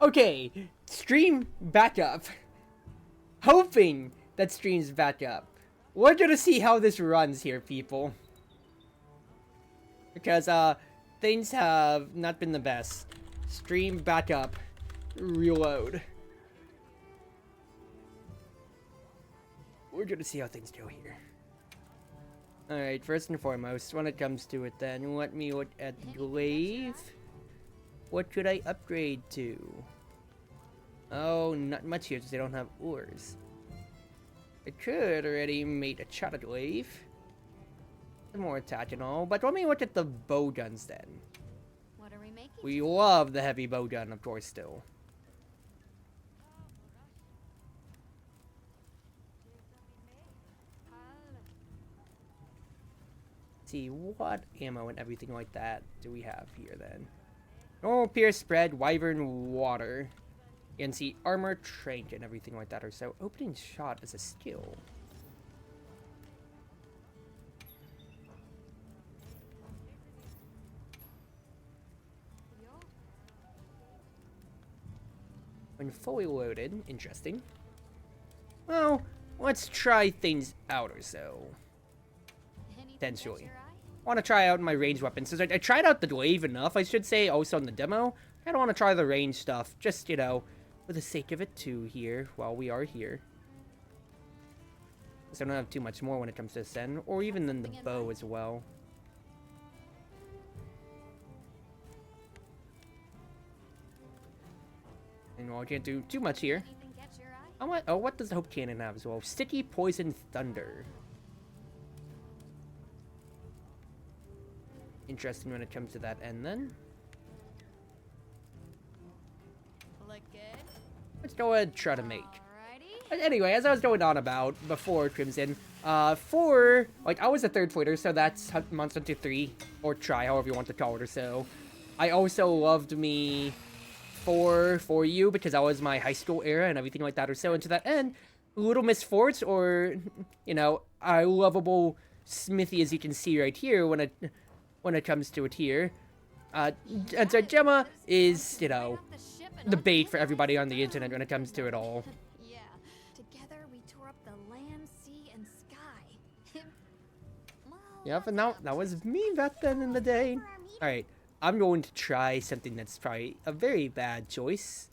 Okay, stream back up. Hoping that stream's back up. We're gonna see how this runs here, people. Because, things have not been the best. Stream back up. Reload. We're gonna see how things go here. Alright, first and foremost, when it comes to it then, let me look at the glaive. What should I upgrade to? Oh, not much here because they don't have ores. I could already make a charter glaive. More attack and all, but let me look at the bow guns then. What are we making? We love the heavy bow gun, of course, still. Let's see, what ammo and everything like that do we have here then? Normal pierce spread, wyvern water. You can see armor, trait, and everything like that. Or so opening shot is a skill. When fully loaded, interesting. Well, let's try things out or so. Potentially. I want to try out my ranged weapons. Since I tried out the glaive enough, I should say, also in the demo. I don't want to try the range stuff. Just, you know, for the sake of it too here, while we are here. So I don't have too much more when it comes to Ascend, or even in the bow as well. And well, I can't do too much here. Oh, what does the Hope Cannon have as well? Sticky Poison Thunder. Interesting when it comes to that end then. Look good. Let's go ahead and try to make. Alrighty. But anyway, as I was going on about before Crimson, I was a third fighter, so that's Monster Hunter 3, or try, however you want to call it or so. I also loved me for you because that was my high school era and everything like that or so. And to that end, Little Miss Forts, or, you know, a lovable Smithy, as you can see right here when it comes to it here. And so Gemma is, you know, the bait for everybody on the internet when it comes to it all. Yeah. Together we tore up the land, sea, and sky. Well, Yep, and now that was me back then in the day. Alright, I'm going to try something that's probably a very bad choice.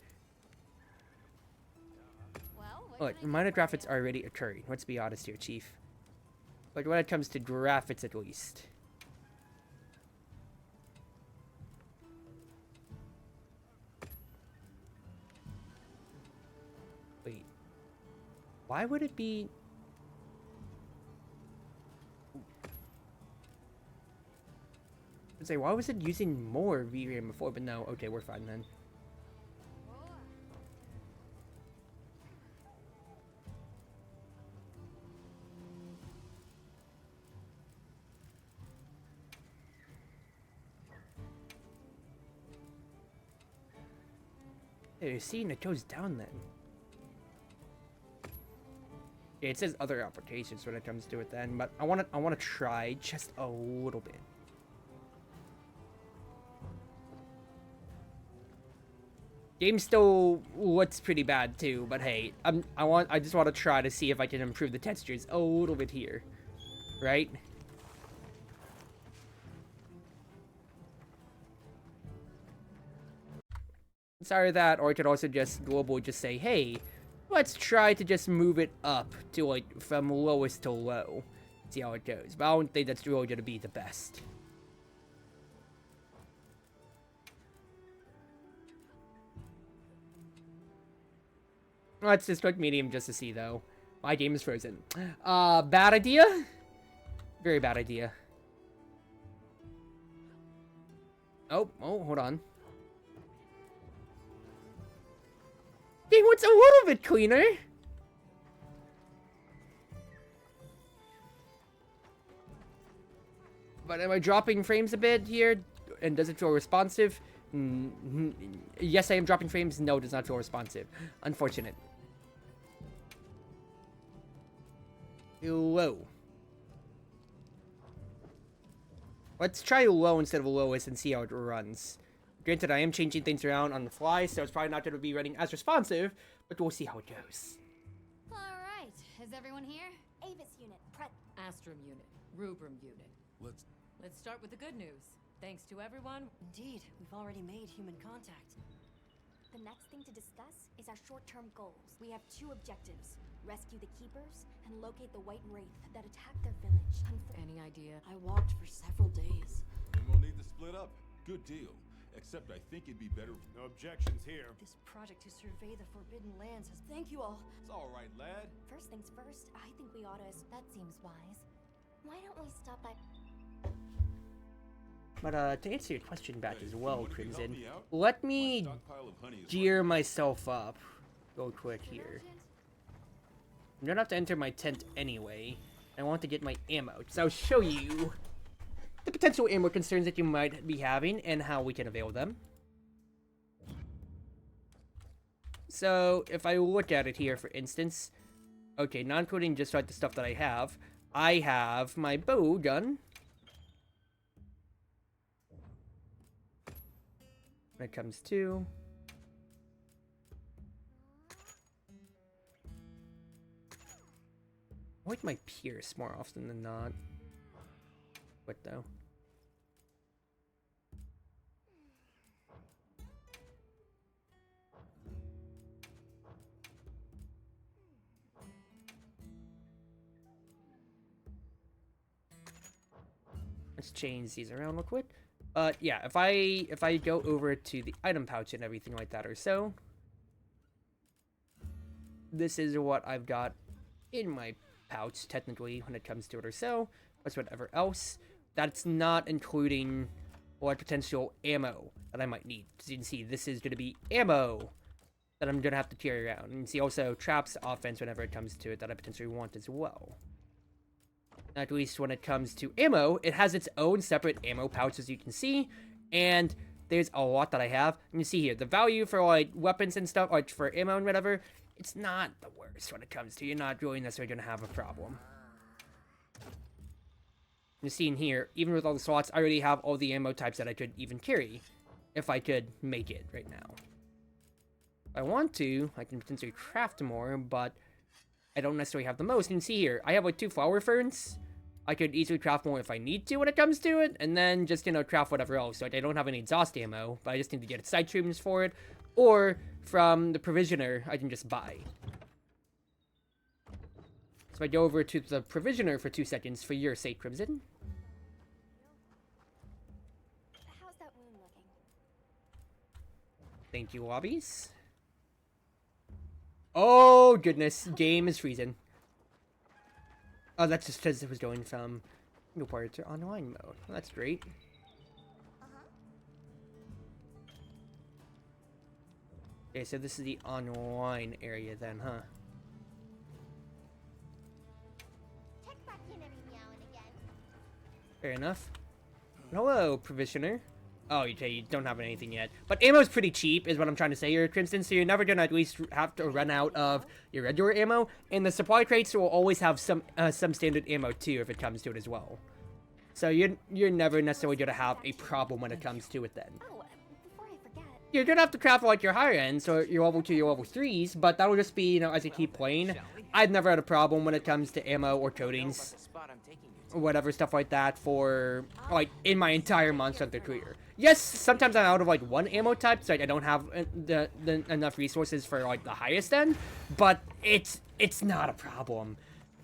Look, minor graphics are already occurring. Let's be honest here, Chief. Like, when it comes to graphics, at least. Wait. Why would it be... I was like, why was it using more VRAM before? But no, okay, we're fine then. Hey, see, and it goes down then. Yeah, it says other applications when it comes to it then, but I wanna try just a little bit. Game still looks pretty bad too, but hey, I just want to try to see if I can improve the textures a little bit here, right? Sorry that, or I could also just globally just say, hey, let's try to just move it up to like from lowest to low, see how it goes. But I don't think that's really gonna be the best. Let's just click medium just to see, though. My game is frozen. Bad idea? Very bad idea. Oh, hold on. Game, what's a little bit cleaner? But am I dropping frames a bit here? And does it feel responsive? Yes, I am dropping frames. No, it does not feel responsive. Unfortunate. Low. Let's try low instead of lowest and see how it runs. Granted, I am changing things around on the fly, so it's probably not going to be running as responsive, but we'll see how it goes. Alright, is everyone here? Avis unit, Astrum unit, Rubrum unit. Let's start with the good news. Thanks to everyone. Indeed, we've already made human contact. The next thing to discuss is our short-term goals. We have 2 objectives. Rescue the Keepers and locate the White Wraith that attacked their village. Any idea? I walked for several days. Then we'll need to split up. Good deal. Except I think it'd be better. No objections here. This project to survey the Forbidden Lands has... Thank you all. It's all right, lad. First things first, I think we ought to... That seems wise. Why don't we stop by... But to answer your question back as well, Anyone can help Crimson, me out? let My me stockpile of honey is gear myself up real quick here. I'm gonna have to enter my tent anyway. I want to get my ammo, so I'll show you the potential ammo concerns that you might be having and how we can avail them. So if I look at it here, for instance, okay, not including just like the stuff that I have my bow gun. When it comes to I like my pierce more often than not. What though? Let's change these around real quick. Yeah, if I go over to the item pouch and everything like that or so, this is what I've got in my pouch, technically, when it comes to it or so. Plus whatever else. That's not including what potential ammo that I might need. As you can see, this is going to be ammo that I'm going to have to carry around. And you can see also traps, offense, whenever it comes to it, that I potentially want as well. At least when it comes to ammo, it has its own separate ammo pouch, as you can see, and there's a lot that I have. And you see here, the value for like weapons and stuff, like for ammo and whatever, it's not the worst when it comes to. You're not really necessarily going to have a problem. You see in here, even with all the slots, I already have all the ammo types that I could even carry, if I could make it right now. If I want to, I can potentially craft more, but I don't necessarily have the most. You can see here, I have like 2 flower ferns. I could easily craft more if I need to when it comes to it, and then just, you know, craft whatever else. Like, I don't have any exhaust ammo, but I just need to get side streams for it, or from the provisioner, I can just buy. So if I go over to the provisioner for 2 seconds for your sake, Crimson. How's that wound looking? Thank you, lobbies. Oh, goodness. Game is freezing. Oh, that's just because it was going from required to online mode. Well, that's great. Okay, so this is the online area then, huh? Check back in every now and again. Fair enough. Hello, provisioner. Oh, okay, you don't have anything yet. But ammo's pretty cheap, is what I'm trying to say here, Crimson, so you're never gonna at least have to run out of your regular ammo. And the supply crates will always have some standard ammo, too, if it comes to it as well. So you're never necessarily gonna have a problem when it comes to it then. Oh, before I forget. You're gonna have to craft like your higher ends, so your level 2, your level 3s, but that will just be, you know, as you keep playing. I've never had a problem when it comes to ammo or coatings, or whatever stuff like that for, like, in my entire Monster Hunter career. Yes, sometimes I'm out of, like, one ammo type, so I don't have the enough resources for, like, the highest end, but it's not a problem.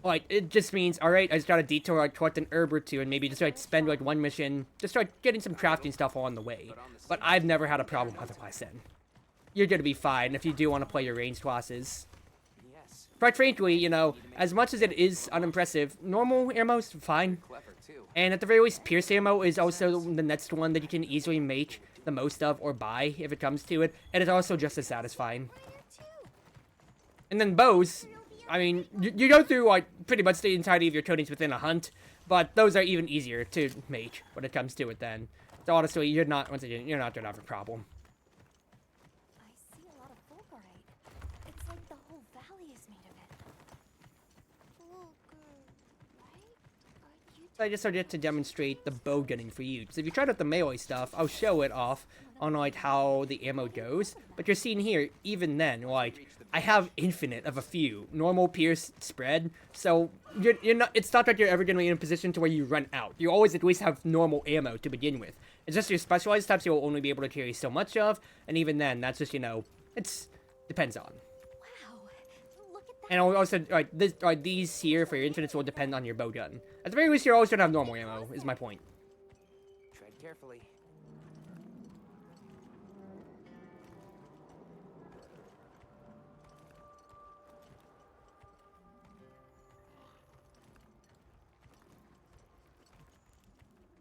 Like, it just means, alright, I just gotta detour, like, collect an herb or 2, and maybe just, like, spend, like, 1 mission, just start getting some crafting stuff along the way. But I've never had a problem otherwise then. You're gonna be fine if you do want to play your ranged classes. Quite frankly, you know, as much as it is unimpressive, normal ammo's fine. And at the very least, pierce ammo is also the next one that you can easily make the most of or buy if it comes to it. And it's also just as satisfying. And then bows, I mean, you go through, like, pretty much the entirety of your coatings within a hunt. But those are even easier to make when it comes to it then. So honestly, you're not, once again, you're not going to have a problem. I see a lot of fulgurite. It's like the whole valley is made of it. Fulgur, right? Are you I just started to demonstrate the bow gunning for you. Because if you tried out the melee stuff, I'll show it off on like how the ammo goes. But you're seeing here, even then, like I have infinite of a few normal, pierce, spread. So you're not. It's not that you're ever gonna be in a position to where you run out. You always at least have normal ammo to begin with. It's just your specialized types you'll only be able to carry so much of, and even then, that's just it's depends on. Wow, look at that. And also, these here for your infinites will depend on your bow gun. At the very least, you're always gonna have normal ammo, is my point. Tread carefully.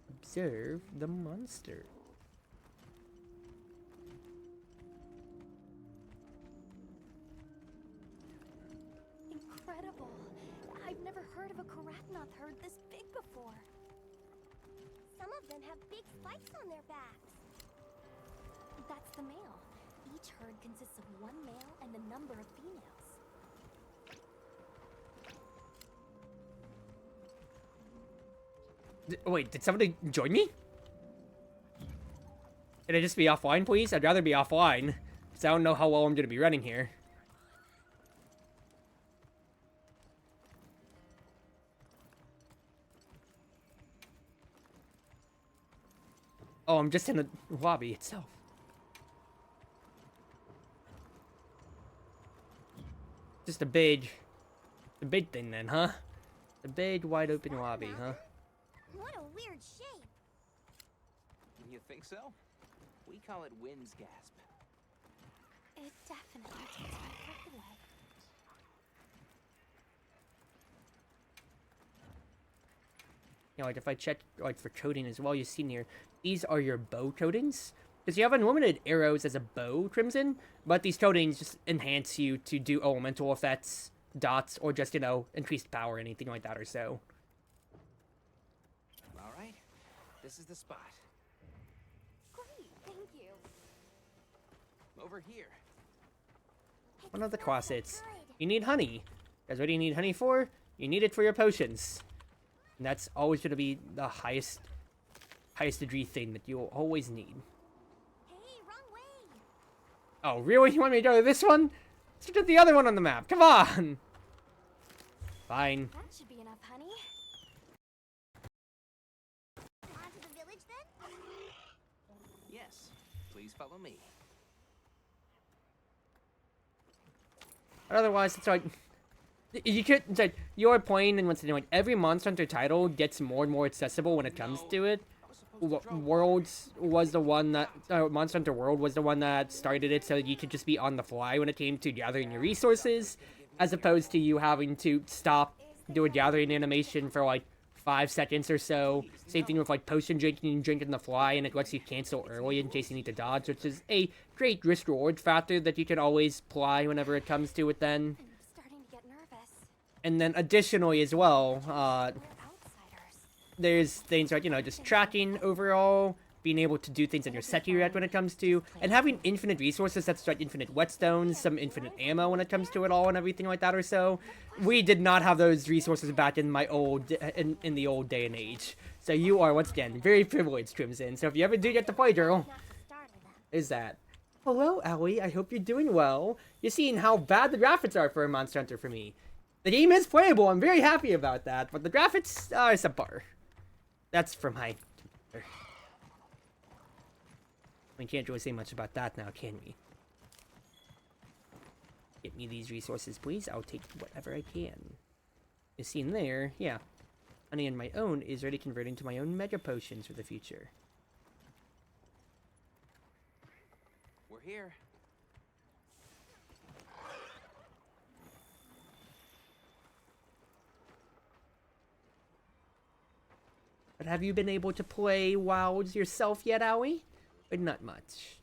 Observe the monster. Incredible. I've never heard of a Karatnoth herd this big before. Some of them have big spikes on their backs. That's the male. Each herd consists of one male and a number of females. Wait, did somebody join me? Can I just be offline, please? I'd rather be offline, because I don't know how well I'm going to be running here. Oh, I'm just in the lobby itself. Just a big thing then, huh? A big, wide open lobby, huh? What a weird shape. You think so? We call it wind's gasp. It definitely takes my breath away. You know, like if I check like for coding as well, you've seen here, these are your bow coatings. Because you have unlimited arrows as a bow, Crimson, but these coatings just enhance you to do elemental effects, dots, or just, increased power, anything like that or so. All right, this is the spot. Great, thank you. Over here. One of the closets. You need honey. Because what do you need honey for? You need it for your potions. And that's always going to be the highest degree thing that you'll always need. Hey, wrong way. Oh, really? You want me to go to this one? Let's go to the other one on the map. Come on! Fine. That should be enough honey. On to the village then? Yes, please follow me. Otherwise, it's like... It's like, you're playing and once like every Monster Hunter title gets more and more accessible when it comes to it. Worlds was the one that... Monster Hunter World was the one that started it so you could just be on the fly when it came to gathering your resources, as opposed to you having to stop, do a gathering animation for like 5 seconds or so. Same thing with like potion drinking, you drink on the fly and it lets you cancel early in case you need to dodge, which is a great risk reward factor that you can always apply whenever it comes to it then. I'm starting to get nervous. And then additionally as well, We're outsiders. there's things like, just tracking overall, being able to do things on your set you're at when it comes to, and having infinite resources, that's like infinite whetstones, some infinite ammo when it comes to it all and everything like that or so. We did not have those resources back in my in the old day and age. So you are, once again, very privileged, Crimson. So if you ever do get to play, girl, Not to startle them. is that. Hello, Allie. I hope you're doing well. You're seeing how bad the graphics are for a Monster Hunter for me. The game is playable. I'm very happy about that, but the graphics are subpar. That's from my computer. We can't really say much about that now, can we? Get me these resources, please. I'll take whatever I can. You see in there, yeah. Honey on my own is already converting to my own mega potions for the future. We're here. But have you been able to play WoWs yourself yet, Owie? But not much.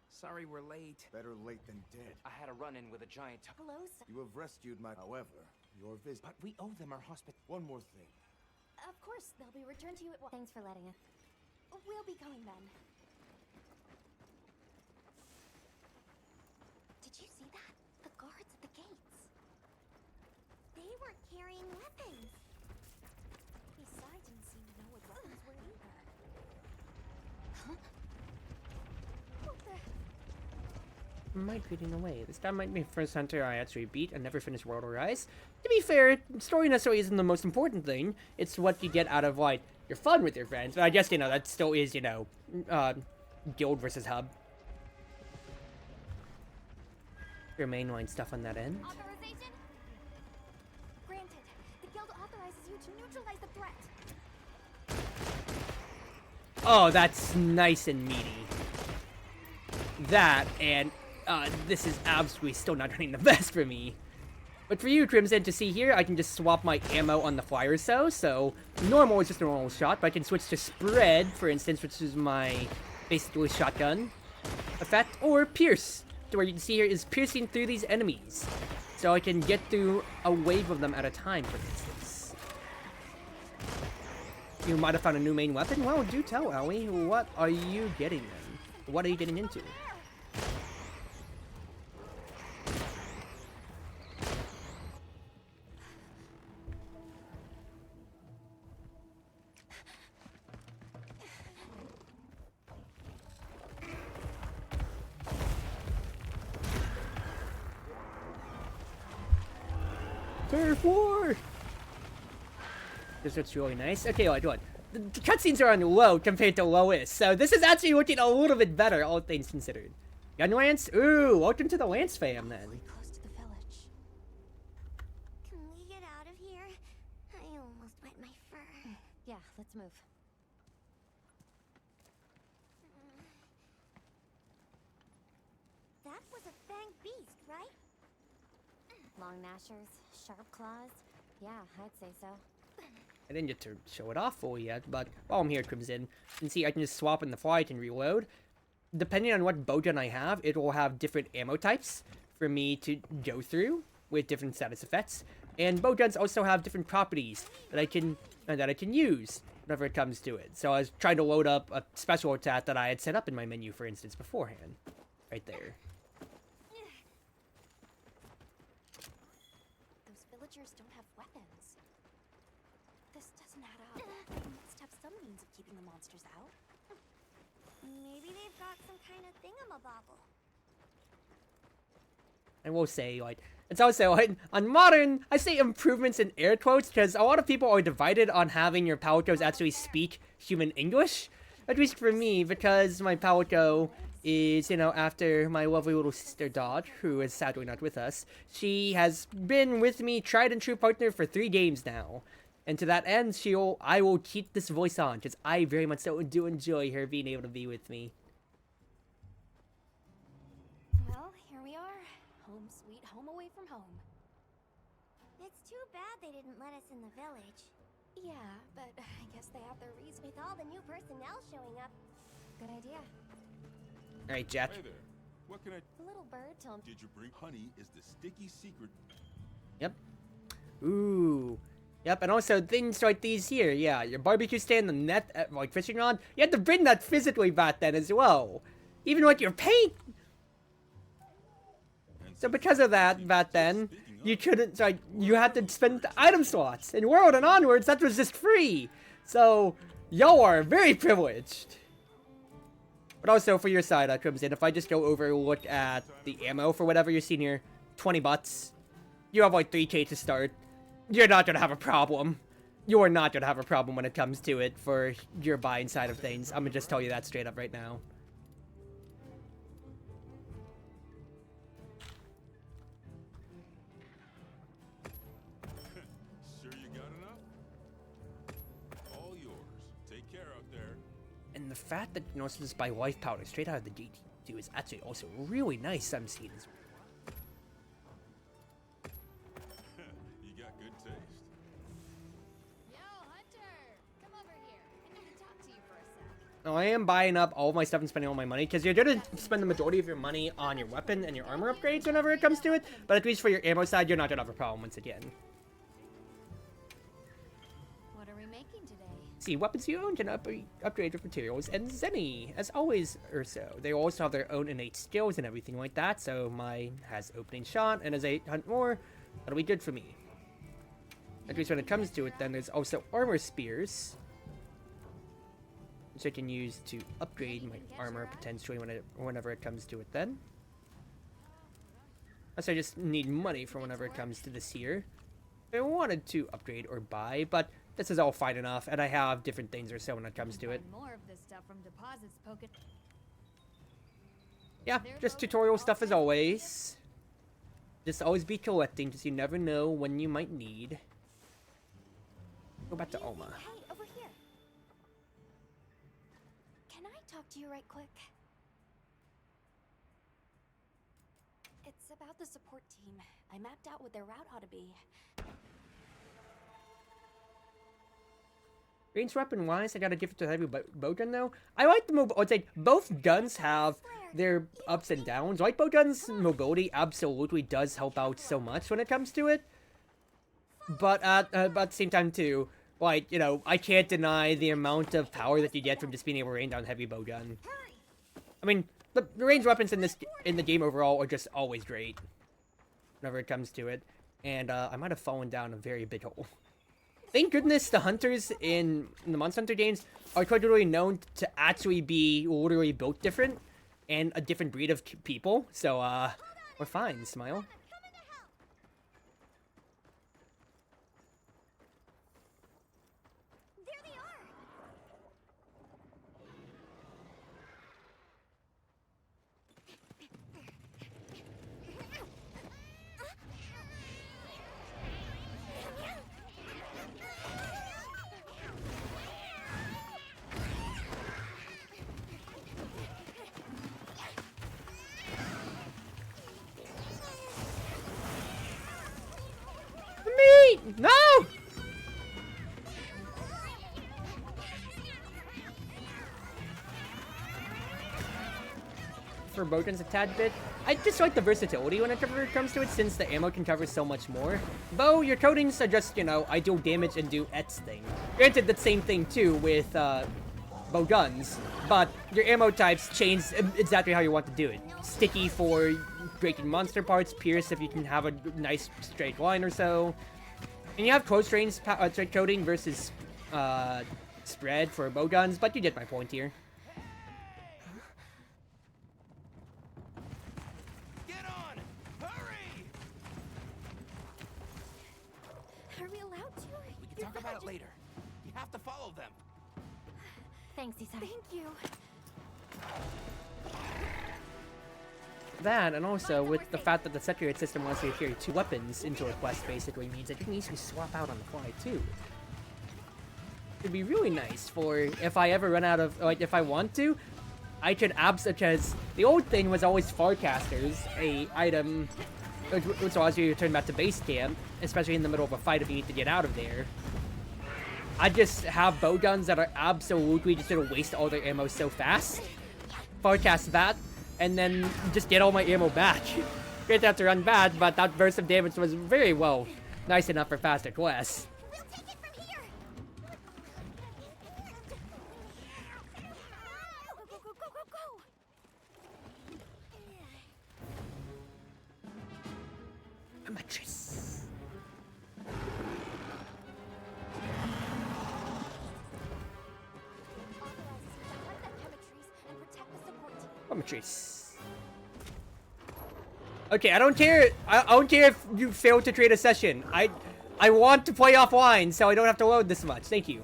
Sorry we're late. Better late than dead. I had a run-in with a giant... Hello, sir. You have rescued my... However, your visit... But we owe them our hospital. One more thing. Of course, they'll be returned to you at once. Thanks for letting us. We'll be going then. Did you see that? The guards at the gates. They weren't carrying weapons. What the? Migrating away. This time might be the first hunter I actually beat and never finished World or Rise. To be fair, story necessarily isn't the most important thing. It's what you get out of, like, your fun with your friends. But I guess, you know, that still is, you know, guild versus hub. Your mainline stuff on that end. Authorization? Granted. The guild authorizes you to neutralize the threat. Oh, that's nice and meaty. That, and this is absolutely still not running the best for me. But for you, Crimson, to see here, I can just swap my ammo on the fly or so. So, normal is just a normal shot, but I can switch to spread, for instance, which is my basically shotgun effect, or pierce, to where you can see here is piercing through these enemies. So I can get through a wave of them at a time, for instance. You might have found a new main weapon? Well, do tell, Owie. What are you getting then? What are you getting into? Turf War! This looks really nice. Okay, like what? The cutscenes are on low compared to lowest, so this is actually looking a little bit better, all things considered. Gun Lance? Ooh, welcome to the Lance fam then. Close to the village. Can we get out of here? I almost wet my fur. Yeah, let's move. That was a fanged beast, right? Long gnashers, sharp claws. Yeah, I'd say so. I didn't get to show it off fully yet, but while I'm here, Crimson, you can see I can just swap in the flight and reload. Depending on what bowgun I have, it will have different ammo types for me to go through with different status effects. And bowguns also have different properties that I can use whenever it comes to it. So I was trying to load up a special attack that I had set up in my menu, for instance, beforehand. Right there. Those villagers don't have weapons. This doesn't add up. They must have some means of keeping the monsters out. Maybe they've got some kind of thingamabobble. I will say, like, it's also, like, on modern, I say improvements in air quotes, because a lot of people are divided on having your Palitos actually speak human English. At least for me, because my Palico is, you know, after my lovely little sister Dodge, who is sadly not with us, she has been with me, tried and true partner, for 3 games now. And to that end, I will keep this voice on, because I very much so do enjoy her being able to be with me. Well, here we are. Home sweet home away from home. It's too bad they didn't let us in the village. Yeah, but I guess they have their reason. With all the new personnel showing up. Good idea. Alright, Jack. Hey there. What can I... The little bird told me. Did you bring honey is the sticky secret. Yep. Ooh. Yep, and also things like these here, yeah, your barbecue stand, the net, like fishing rod, you had to bring that physically back then as well. Even like your paint. So because of that, back then, you couldn't, like, you had to spend item slots. In World and onwards, that was just free. So, y'all are very privileged. But also, for your side, Crimson, if I just go over and look at the ammo for whatever you're seeing here, 20 bucks. You have like 3K to start. You're not gonna have a problem. You are not gonna have a problem when it comes to it for your buying side of things. I'm gonna just tell you that straight up right now. Sure you got enough? All yours. Take care out there. And the fact that you can also just buy life powder straight out of the GT2 is actually also really nice, I'm seeing as well. You got good taste. Yo, Hunter! Come over here. I need to talk to you for a sec. Now, I am buying up all of my stuff and spending all my money, because you're gonna spend the majority of your money on your weapon and your armor upgrades whenever it comes to it, but at least for your ammo side, you're not gonna have a problem once again. What are we making today? See, weapons you own can upgrade with materials and Zenny, as always, or so. They also have their own innate skills and everything like that, so mine has opening shot, and as I hunt more, that'll be good for me. At least when it comes to it, then there's also armor spears, which I can use to upgrade my armor potentially whenever it comes to it then. So I just need money for whenever it comes to this here. I wanted to upgrade or buy, but this is all fine enough, and I have different things or so when it comes to it. More of this stuff from deposits poking. Yeah, just tutorial stuff as always. Just always be collecting, because you never know when you might need. Go back to Alma. Hey, over here. Can I talk to you right quick? It's about the support team. I mapped out what their route ought to be. Range weapon wise, I gotta give it to heavy bowgun though. I like the I'd say both guns have their ups and downs. Light bowgun's mobility absolutely does help out so much when it comes to it. But at the same time too, like, you know, I can't deny the amount of power that you get from just being able to rain down heavy bowgun. I mean, the range weapons in the game overall are just always great whenever it comes to it. And I might have fallen down a very big hole. Thank goodness the hunters in the Monster Hunter games are quite literally known to actually be literally built different and a different breed of people. So, we're fine, Smile. There they are. Me! No! For bowguns a tad bit. I just like the versatility when it comes to it, since the ammo can cover so much more. Bow, your coatings are just, you know, I do damage and do X thing. Granted, the same thing too with bow guns, but your ammo types change exactly how you want to do it. Sticky for breaking monster parts, pierce if you can have a nice straight line or so. And you have close range coating versus spread for bow guns, but you get my point here. Get on! Hurry! Are we allowed to? We can talk about it later. You have to follow them. Thanks, Isai. Thank you. That, and also with the fact that the Separate system wants you to carry 2 weapons into a quest, basically means that you can easily swap out on the fly too. It'd be really nice for if I ever run out of, like, if I want to, I could such as the old thing was always Farcasters, a item which allows you to turn back to base camp, especially in the middle of a fight if you need to get out of there. I just have bow guns that are absolutely just gonna waste all their ammo so fast. Farcast that, and then just get all my ammo back. Great to have to run back, but that burst of damage was very well nice enough for faster quests. We'll take it from here. Go, go, go, go, go, go. A mattress. A mattress. Okay, I don't care. I don't care if you fail to trade a session. I want to play offline, so I don't have to load this much. Thank you.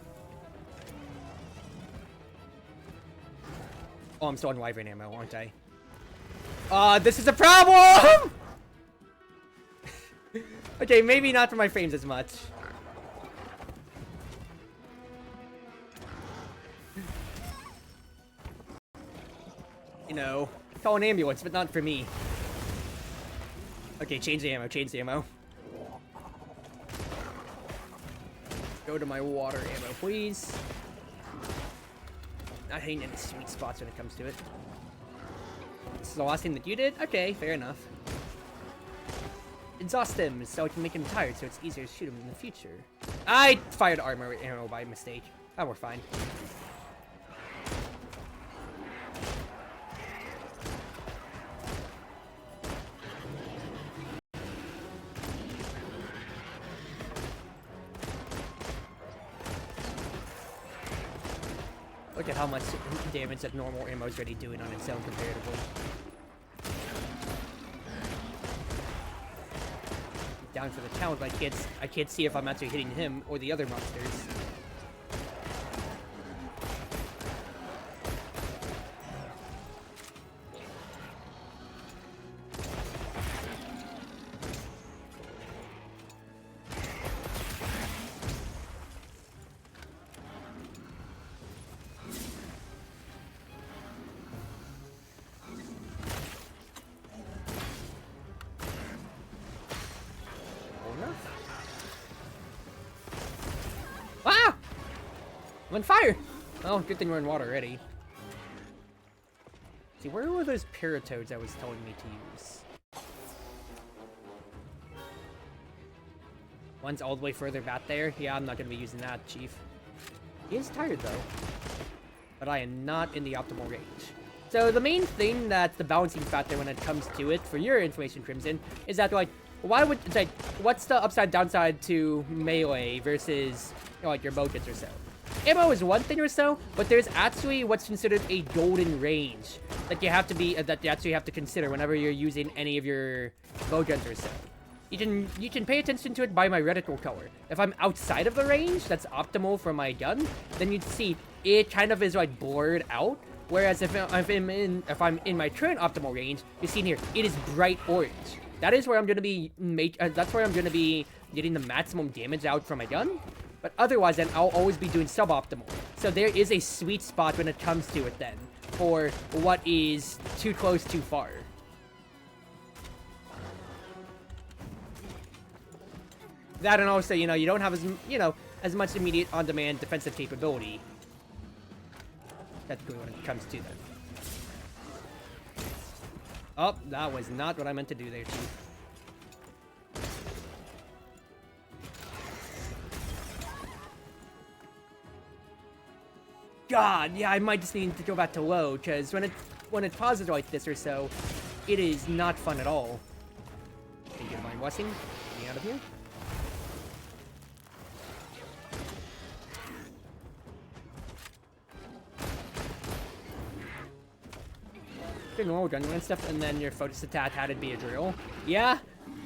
Oh, I'm still on Wyvern ammo, aren't I? This is a problem! Okay, maybe not for my frames as much. You know, call an ambulance, but not for me. Okay, change the ammo, change the ammo. Go to my water ammo, please. Not hitting any sweet spots when it comes to it. This is the last thing that you did? Okay, fair enough. Exhaust him so I can make him tired so it's easier to shoot him in the future. I fired armor ammo by mistake. Oh, we're fine. look at how much damage that normal ammo is already doing on its own comparatively. Down for the talent, but I can't see if I'm actually hitting him or the other monsters. Ah! I'm on fire! Oh, good thing we're in water already. See, where were those paratoads I was telling me to use? One's all the way further back there. Yeah, I'm not going to be using that, Chief. He is tired, though. But I am not in the optimal range. So the main thing that's the balancing factor when it comes to it, for your information, Crimson, is that, like, why would, like, what's the upside downside to melee versus, you know, like, your bowguns or so? Ammo is one thing or so, but there's actually what's considered a golden range that you have to be, that you actually have to consider whenever you're using any of your bowguns or so. You can pay attention to it by my reticle color. If I'm outside of the range that's optimal for my gun, then you'd see it kind of is like blurred out. Whereas if I'm in my current optimal range, you see here, it is bright orange. That is where I'm gonna be that's where I'm gonna be getting the maximum damage out from my gun. But otherwise, then I'll always be doing suboptimal. So there is a sweet spot when it comes to it then, for what is too close, too far. That, and also, you know, you don't have as much immediate on-demand defensive capability. Technically, when it comes to that. Oh, that was not what I meant to do there, Chief. God, yeah, I might just need to go back to low, because when it pauses like this or so, it is not fun at all. Thank you, Divine Blessing. Get me out of here. Good normal gun and stuff, and then your focus attack had to be a drill. Yeah,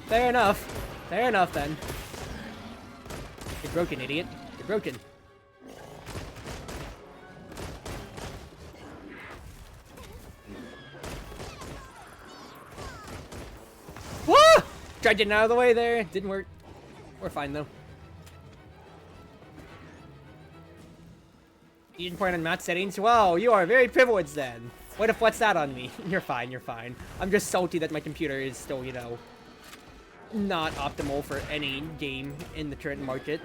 fair enough. Fair enough, then. You're broken, idiot. You're broken. Woo! Tried getting out of the way there. Didn't work. We're fine, though. You didn't point on match settings? Wow, you are very privileged, then. Way to flex that on me. You're fine, you're fine. I'm just salty that my computer is still, you know, not optimal for any game in the current market.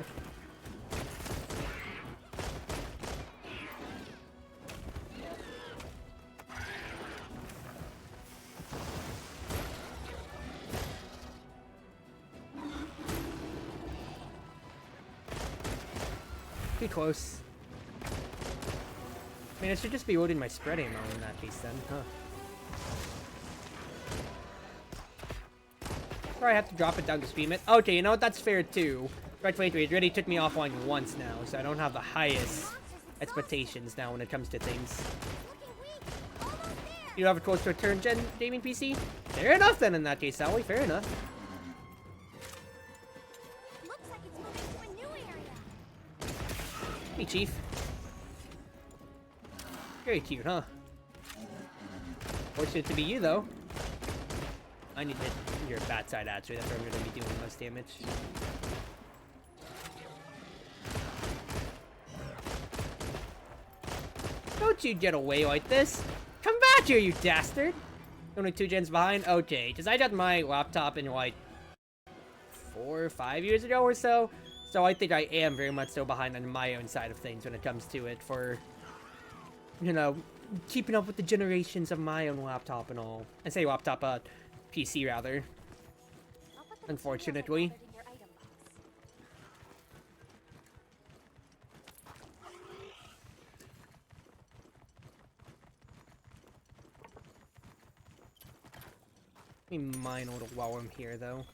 Be close. I mean, I should just be loading my spread ammo in that case then, huh? Or I have to drop it down to speed it. Okay, you know what? That's fair too. Right, wait, it already took me offline once now, so I don't have the highest expectations now when it comes to things. You have a close to a turn gen gaming PC? Fair enough then in that case, Sally. Fair enough. Looks like it's moving to a new area. Hey, Chief. Very cute, huh? Fortunate to be you, though. I need to hit your bat side, actually. That's where I'm going to be doing the most damage. Don't you get away like this! Come back here, you dastard! Only 2 gens behind? Okay, because I got my laptop in, like, 4 or 5 years ago or so. So I think I am very much so behind on my own side of things when it comes to it for, you know, keeping up with the generations of my own laptop and all. I say laptop, PC rather. Unfortunately. Let me mine a little while I'm here, though.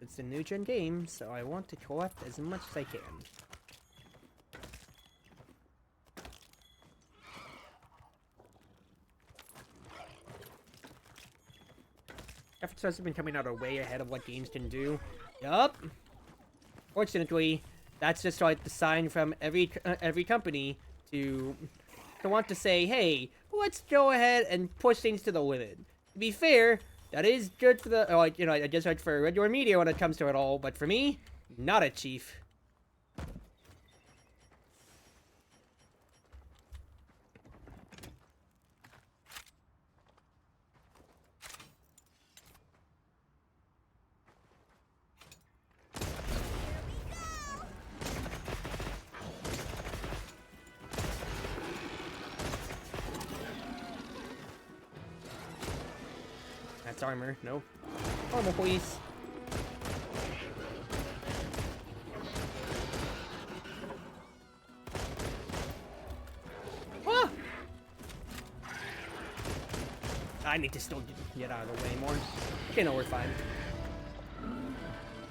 It's a new gen game, so I want to collect as much as I can. Efforts have been coming out are way ahead of what games can do. Yup. Fortunately, that's just like the sign from every company to want to say, hey, let's go ahead and push things to the limit. To be fair, that is good for the, like, you know, I guess like for regular media when it comes to it all, but for me, not a chief. That's armor. No. Armor, please. Ah! I need to still get out of the way more. Okay, no, we're fine.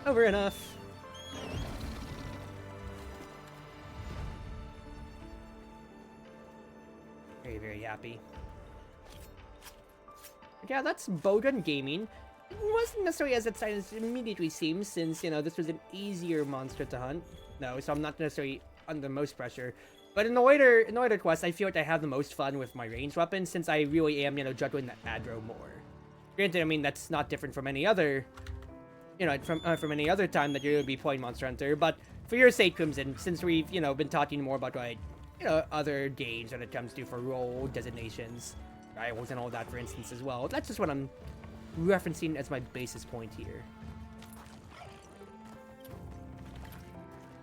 Over enough. Very, very happy. Yeah, that's Bowgun Gaming. It wasn't necessarily as exciting as it immediately seems, since, you know, this was an easier monster to hunt. No, so I'm not necessarily under most pressure. But in the later quests, I feel like I have the most fun with my ranged weapons, since I really am, you know, juggling that aggro more. Granted, I mean, that's not different from any other, you know, from any other time that you're going to be playing Monster Hunter, but for your sake, Crimson, since we've, you know, been talking more about, like, you know, other games when it comes to for role designations, rivals and all that, for instance, as well. That's just what I'm referencing as my basis point here.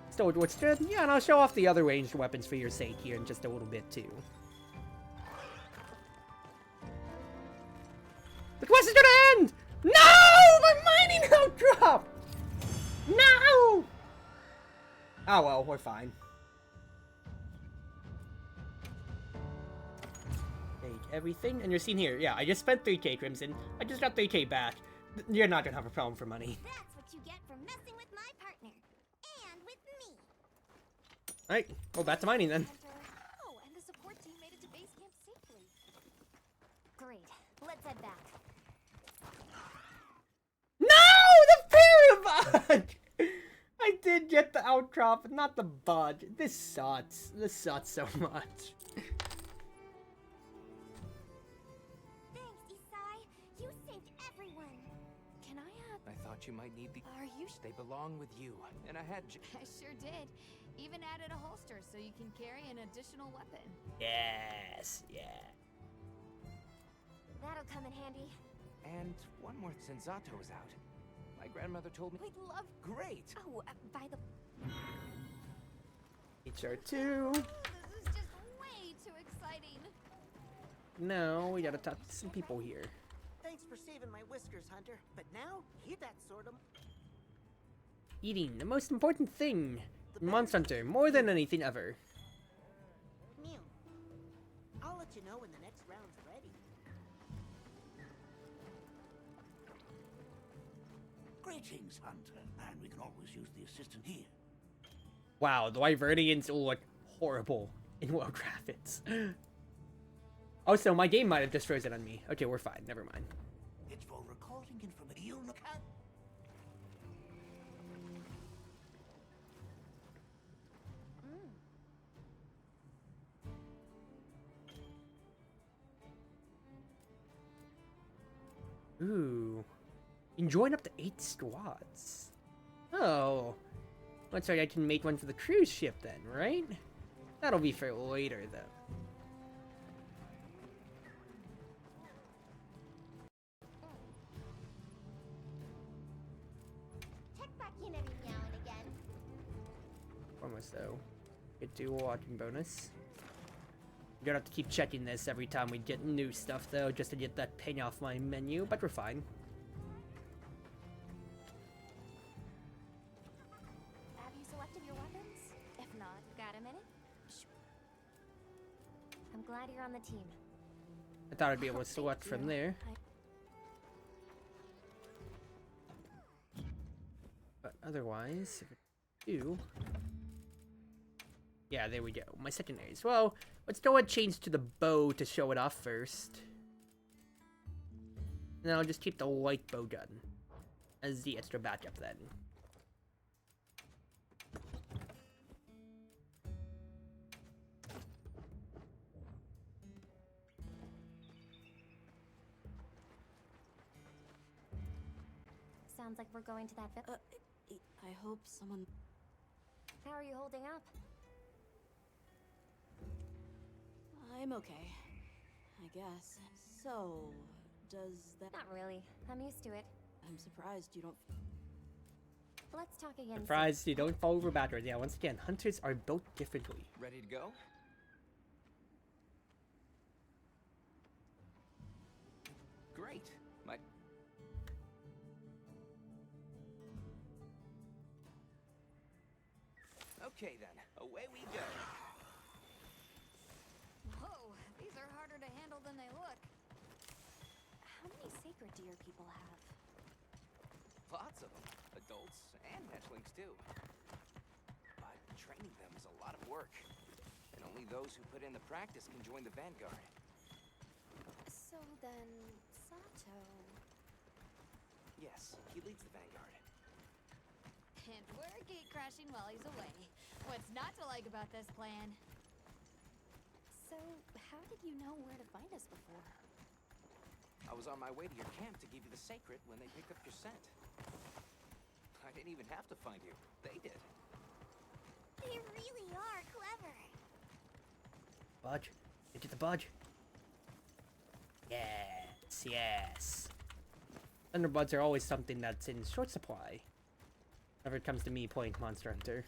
So what's good? Yeah, and I'll show off the other ranged weapons for your sake here in just a little bit too. The quest is gonna end! No! My mining outdrop! No! Oh well, we're fine. Everything, and you're seeing here, yeah, I just spent 3k, Crimson. I just got 3k back. You're not gonna have a problem for money. That's what you get for messing with my partner. And with me. Alright, well, back to mining then. Oh, and the support team made it to base camp safely. Great. Let's head back. No! The Parabud! I did get the outdrop, but not the bud. This sucks. This sucks so much. You might need the. Are you They belong with you, and I had. I sure did. Even added a holster so you can carry an additional weapon. Yes, yeah. That'll come in handy. And one more since Zato is out. My grandmother told me. We'd love. Great. Oh, by the. HR2. This is just way too exciting. No, we gotta talk to some people here. Thanks for saving my whiskers, Hunter. But now, eat that sort of... Eating, the most important thing in Monster Hunter, more than anything ever. Mew. I'll let you know when the next round's ready. Greetings, Hunter. And we can always use the assistant here. Wow, the Wyvernians look horrible in low graphics. Also, my game might have just frozen on me. Okay, we're fine. Never mind. It's for recording information. You look at. Ooh. Enjoying up to 8 squads. Oh. Looks like I can make one for the cruise ship then, right? That'll be for later, though. Almost though. Get dual watching bonus. You're gonna have to keep checking this every time we get new stuff though, just to get that ping off my menu, but we're fine. Have you selected your weapons? If not, got a minute? I'm glad you're on the team. I thought I'd be able to select from there. But otherwise, if I do... Yeah, there we go. My secondaries. Well, let's go ahead and change to the bow to show it off first. And I'll just keep the white bow gun as the extra backup then. Sounds like we're going to that I hope someone... How are you holding up? I'm okay. I guess. So, does that... Not really. I'm used to it. I'm surprised you don't... Let's talk again. Surprised you don't fall over backwards. Yeah, once again, hunters are built differently. Ready to go? Great. My... Okay then, away we go. Whoa, these are harder to handle than they look. How many sacred deer people have? Lots of them, adults and hatchlings too. But training them is a lot of work, and only those who put in the practice can join the Vanguard. So then, Sato... Yes, he leads the Vanguard. And we're gate crashing while he's away. What's not to like about this plan? So, how did you know where to find us before? I was on my way to your camp to give you the sacred when they picked up your scent. I didn't even have to find you. They did. They really are clever. Budge. Into the budge. Yes, yes. Thunderbuds are always something that's in short supply. Whenever it comes to me playing Monster Hunter.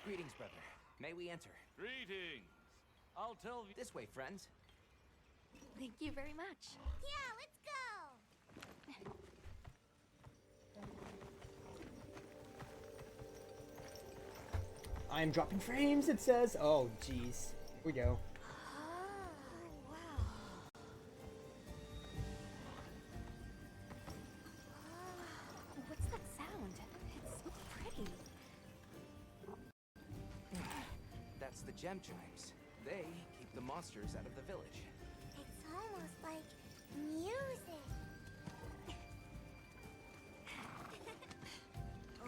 Greetings, brother. May we enter? Greetings. I'll tell you. This way, friends. Thank you very much. Yeah, let's go! I am dropping frames, it says. Oh, jeez. Here we go. What's that sound? It's so pretty. That's the gem chimes. They keep the monsters out of the village. It's almost like music.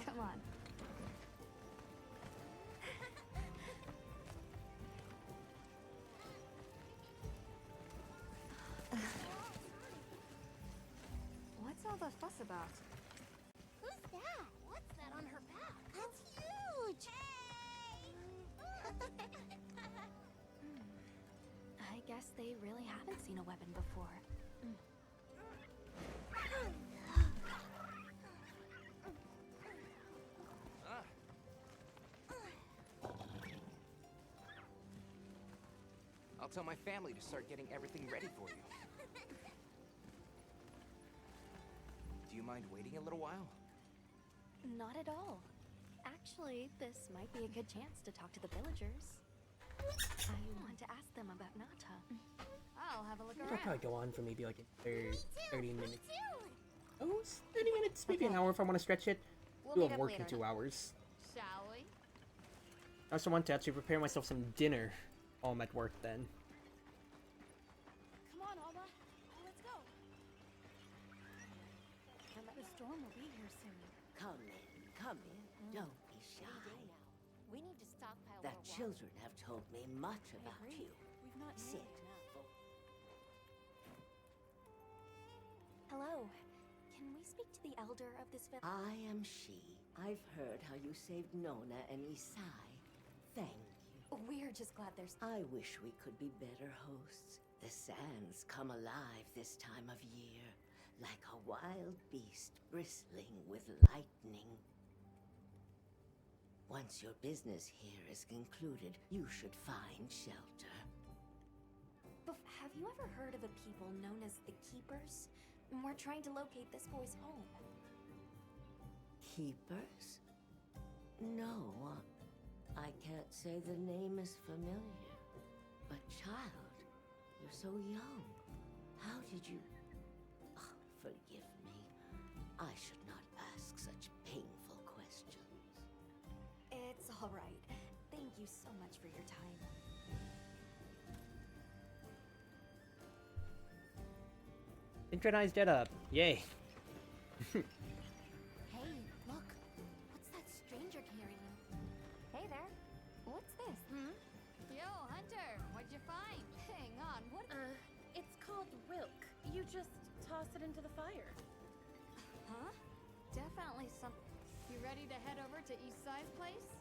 Come on. What's all the fuss about? Who's that? What's that on her back? That's huge! I guess they really haven't seen a weapon before. I'll tell my family to start getting everything ready for you. Do you mind waiting a little while? Not at all. Actually, this might be a good chance to talk to the villagers. I want to ask them about Nata. I'll have a look I'll around. probably go on for maybe like 30 minutes. Oh, 30 minutes, maybe an hour if I want to stretch it. We'll Do meet have up work later. in 2 hours. Shall we? I also want to actually prepare myself some dinner while I'm at work then. Come on, Alma. Let's go. The storm will be here soon. Come in, come in. Don't be shy. We need to stockpile The more water. children have told me much about you. We've not Sit. Hello. Can we speak to the elder of this village? I am she. I've heard how you saved Nona and Isai. Thank you. We're just glad there's... I wish we could be better hosts. The sands come alive this time of year, like a wild beast bristling with lightning. Once your business here is concluded, you should find shelter. Have you ever heard of a people known as the Keepers? We're trying to locate this boy's home. Keepers? No, I can't say the name is familiar. But child, you're so young. How did you... Oh, forgive I should not ask such painful questions. It's all right. Thank you so much for your time. Synchronize dead up. Yay. Hey, look. What's that stranger carrying? Hey there. What's this? Yo, Hunter, what'd you find? Hang on, what? It's called Wilk. You just toss it into the fire. Huh? Definitely some. You ready to head over to East Side's place?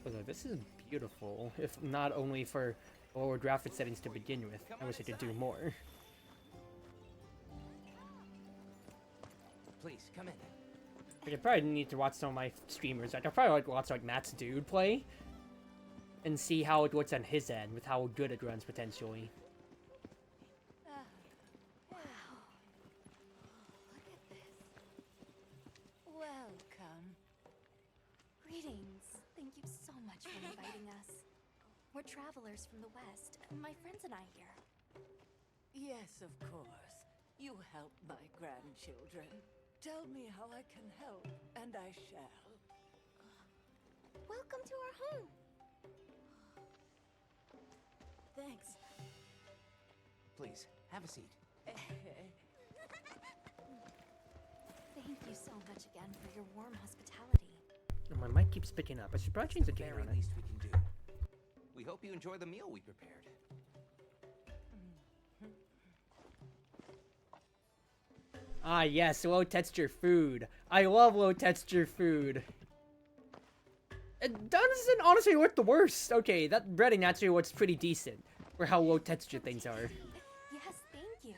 Although this is beautiful, if not only for lower graphic settings to begin with. I wish I could do more. Please, come in. Like, I probably need to watch some of my streamers. Like, I probably like watch like Matt's Dude play and see how it looks on his end with how good it runs potentially. Wow. Look at this. Welcome. Greetings. Thank you so much for inviting us. We're travelers from the West, my friends and I here. Yes, of course. You help my grandchildren. Tell me how I can help, and I shall. Welcome to our home. Thanks. Please, have a seat. Thank you so much again for your warm hospitality. And my mic keeps picking up. I should probably change the gain Very on it. least we can do. We hope you enjoy the meal we prepared. Ah, yes, low texture food. I love low texture food. It doesn't honestly look the worst. Okay, that breading actually looks pretty decent for how low texture things are. Yes, thank you.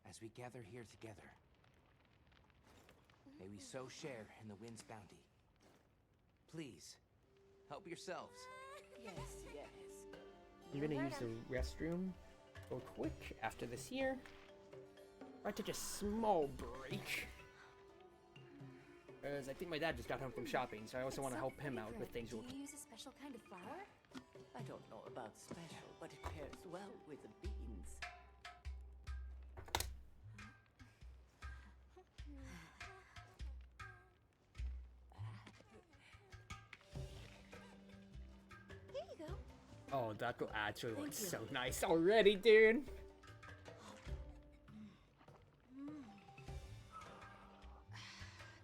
As we gather here together, may we so share in the wind's bounty. Please, help yourselves. Yes, yes. I'm gonna use the restroom real quick after this here. I'll take a small break. Because I think my dad just got home from shopping, so I also want to help him out with things. Do you use a special kind of flour? I don't know about special, but it pairs well with the beans. Here you go. Oh, that actually looks so nice already, dude.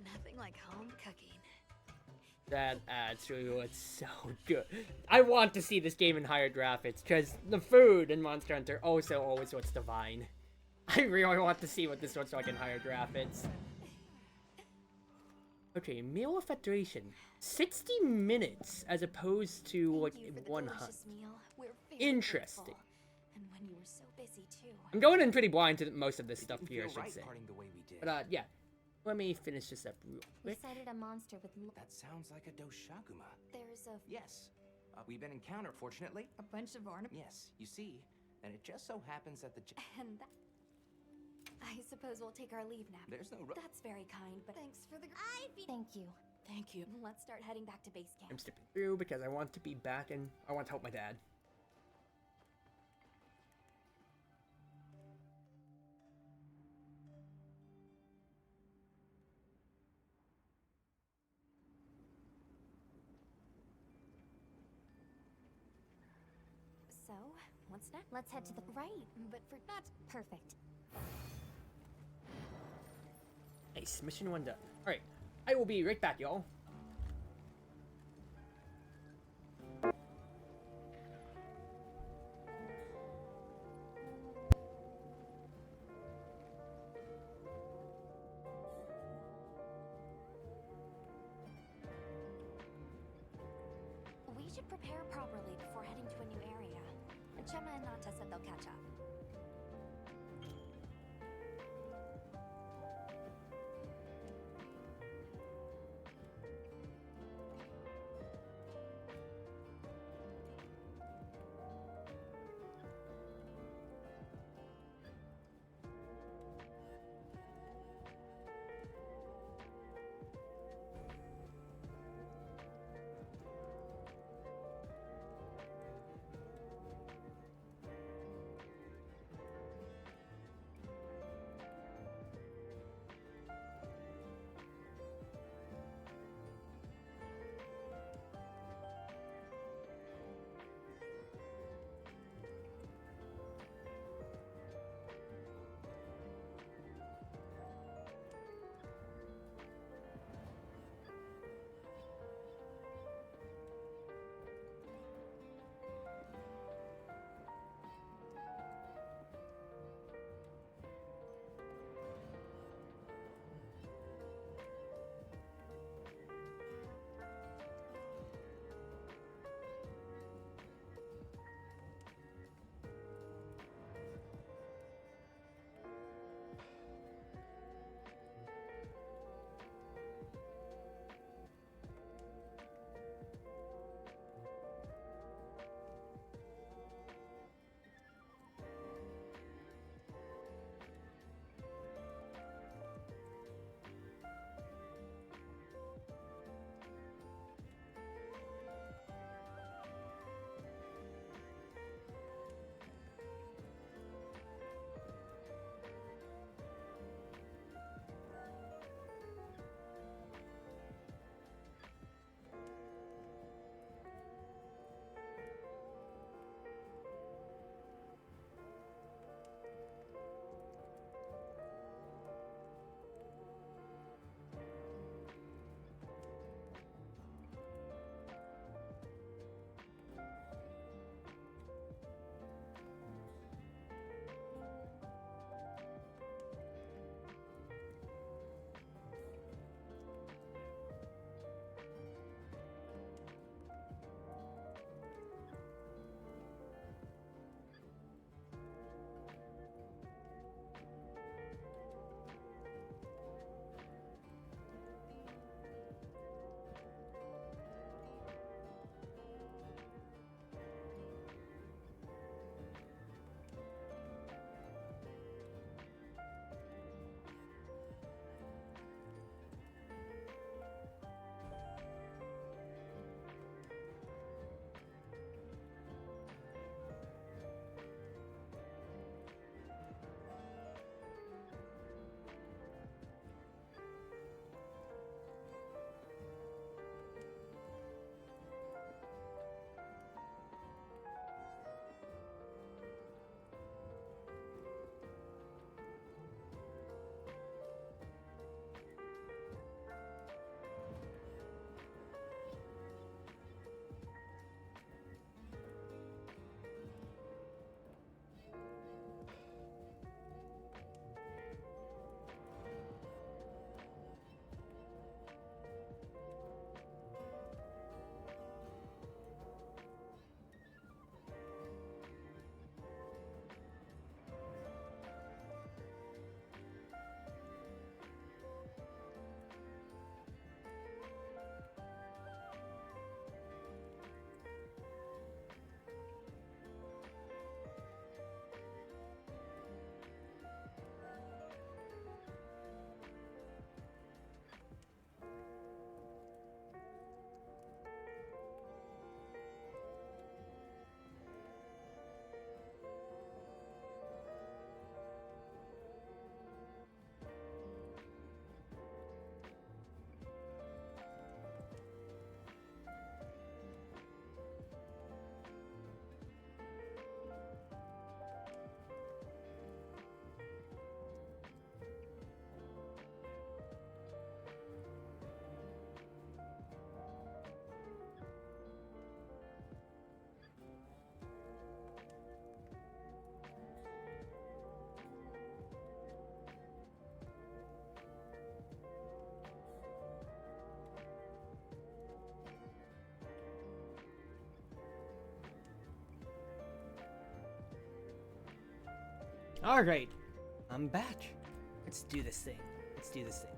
Nothing like home cooking. That actually looks so good. I want to see this game in higher graphics, because the food in Monster Hunter also always looks divine. I really want to see what this looks like in higher graphics. Okay, meal of Federation. 60 minutes as opposed to like 100. Interesting. Grateful. And when you were so busy too. I'm going in pretty blind to most of this stuff here, I Feel should right say. parting the way we did. But yeah, let me finish this up real We quick. sighted a monster with. That sounds like a doshaguma. There's a. Yes. We've been encountered, fortunately. A bunch of ornaments. Yes, you see. And it just so happens that the... And that. I suppose we'll take our leave now. There's no... That's very kind, but thanks for the. Thank you. Thank you. Let's start heading back to base camp. I'm skipping through because I want to be back and I want to help my dad. So, what's next? Let's head to the right, but for not perfect. Nice, mission 1 done. Alright, I will be right back, y'all. We should prepare properly before heading to a new area. Gemma and Nata said they'll catch up. Alright, I'm back. Let's do this thing. Let's do this thing.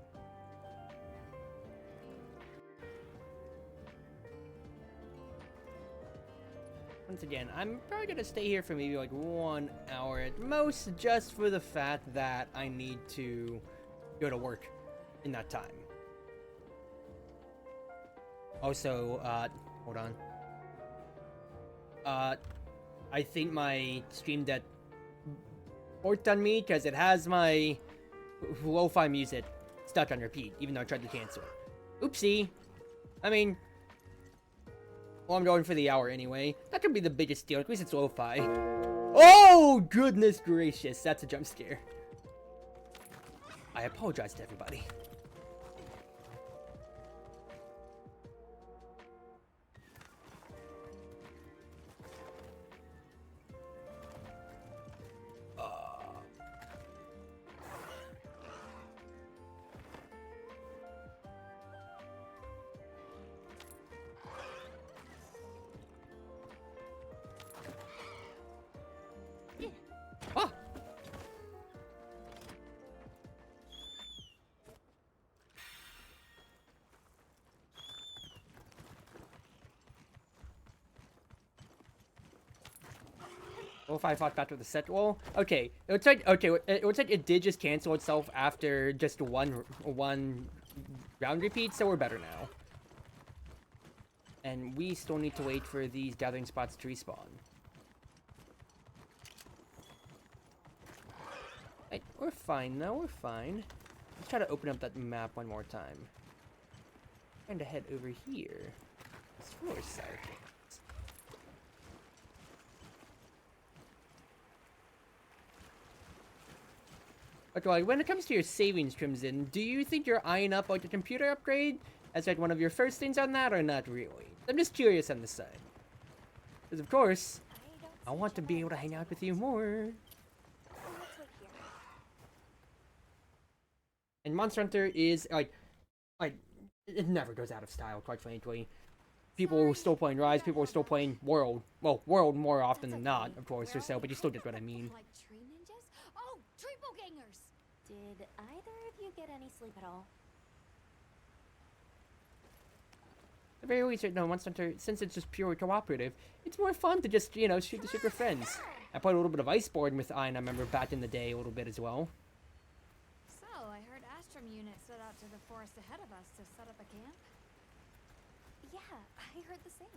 Once again, I'm probably gonna stay here for maybe like 1 hour at most, just for the fact that I need to go to work in that time. Also, hold on. I think my Stream Deck worked on me because it has my lo-fi music stuck on repeat, even though I tried to cancel it. Oopsie. I mean, well, I'm going for the hour anyway. That could be the biggest deal. At least it's lo-fi. Oh, goodness gracious. That's a jump scare. I apologize to everybody. Well, if I fought back with the set wall, okay, it looks like it did just cancel itself after just one round repeat, so we're better now. And we still need to wait for these gathering spots to respawn. Right, we're fine though, we're fine. Let's try to open up that map one more time. Trying to head over here. It's forward side. Okay, like, when it comes to your savings, Crimson, do you think you're eyeing up like a computer upgrade as like one of your first things on that, or not really? I'm just curious on this side. Because of course, I want to be able to hang out with you more. And Monster Hunter is like it never goes out of style, quite frankly. People are still playing Rise, people are still playing World. Well, World more often than not, of course, or so, but you still get what I mean. Like tree ninjas? Oh, triple gangers! Did either of you get any sleep at all? At the very least, no, Monster Hunter, since it's just pure cooperative, it's more fun to just, you know, shoot the shit with friends. I played a little bit of Iceborne with Ian, I remember back in the day a little bit as well. So, I heard Astrum unit set out to the forest ahead of us to set up a camp? Yeah, I heard the same.